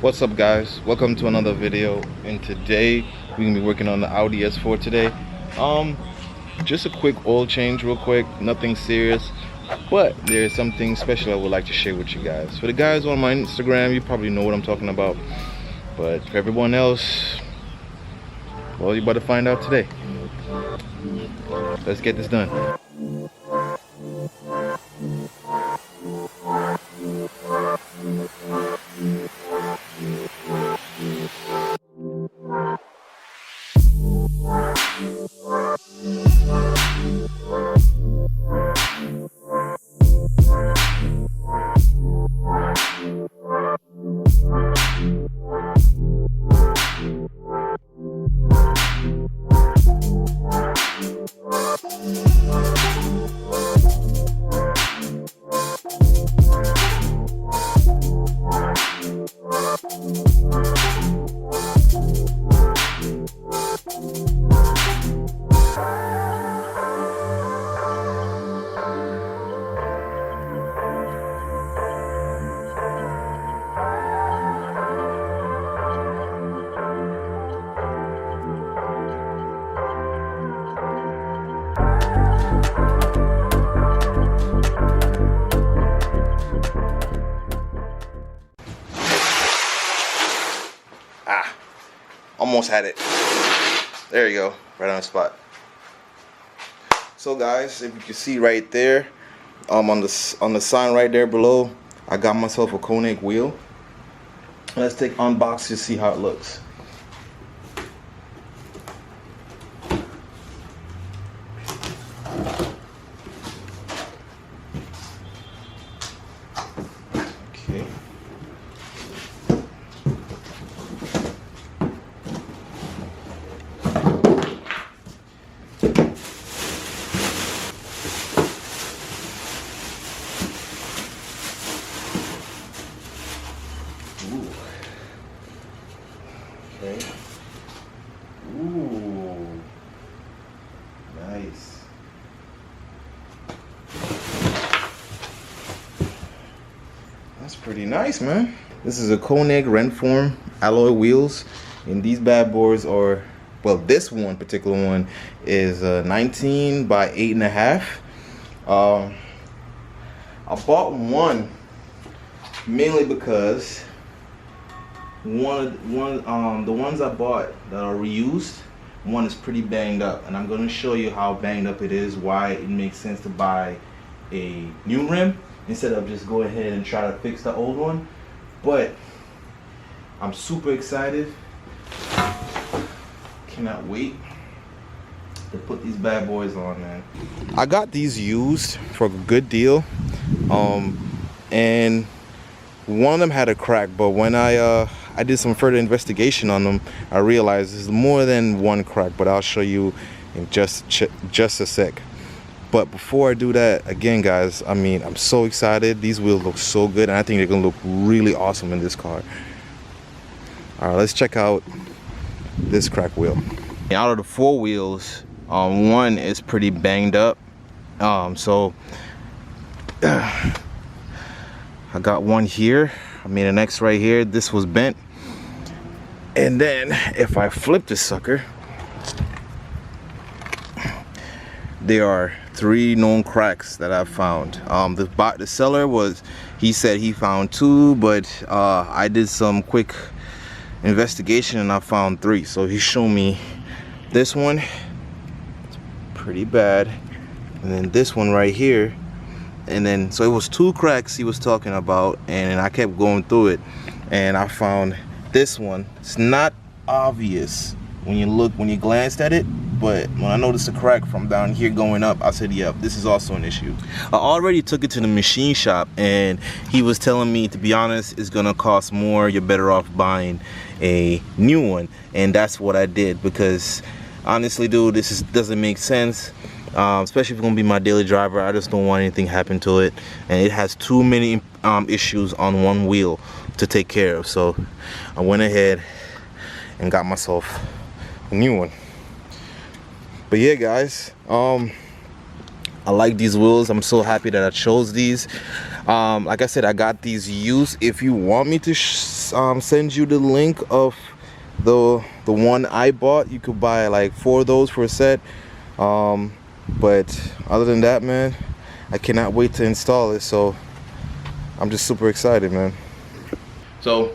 What's up, guys? Welcome to another video, and today we're gonna be working on the Audi S4 today. Just a quick oil change real quick, nothing serious, but there's something special I would like to share with you guys. For the guys on my Instagram, you probably know what I'm talking about, but for everyone else, well, you better find out today. Let's get this done. Almost had it. There you go, right on the spot. So guys, if you can see right there, on the sign right there below, I got myself a Koenig wheel. Let's take unbox to see how it looks. Okay. Okay. Ooh. Nice. That's pretty nice, man. This is a Koenig Renform alloy wheels, and these bad boys are, well, this one particular one is 19 by 8.5. I bought one mainly because the ones I bought that are reused, one is pretty banged up, and I'm going to show you how banged up it is, why it makes sense to buy a new rim instead of just go ahead and try to fix the old one. But I'm super excited, cannot wait to put these bad boys on, man. I got these used for a good deal, and one of them had a crack, but when I did some further investigation on them, I realized there's more than one crack, but I'll show you in just a sec. But before I do that, again, guys, I mean, I'm so excited. These wheels look so good, and I think they're gonna look really awesome in this car. All right, let's check out this crack wheel. Out of the 4 wheels, one is pretty banged up, so I got one here. I made an X right here. This was bent, and then if I flip this sucker, there are 3 known cracks that I've found. The seller he said he found 2, but I did some quick investigation and I found 3. So he showed me this one, it's pretty bad, and then this one right here. And then, so it was 2 cracks he was talking about, and I kept going through it, and I found this one. It's not obvious when you glanced at it, but when I noticed the crack from down here going up, I said, yeah, this is also an issue. I already took it to the machine shop, and he was telling me, to be honest, it's gonna cost more. You're better off buying a new one, and that's what I did, because honestly, dude, doesn't make sense. Especially if it's gonna be my daily driver. I just don't want anything happen to it, and it has too many issues on one wheel to take care of. So I went ahead and got myself a new one. But yeah, guys, I like these wheels. I'm so happy that I chose these. Like I said, I got these used. If you want me to send you the link of the one I bought, you could buy like 4 of those for a set. But other than that, man, I cannot wait to install it. So I'm just super excited, man. So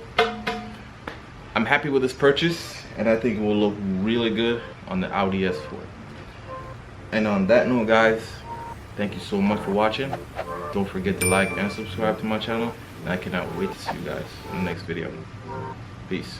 I'm happy with this purchase, and I think it will look really good on the Audi S4. And on that note, guys, thank you so much for watching. Don't forget to like and subscribe to my channel, and I cannot wait to see you guys in the next video. Peace.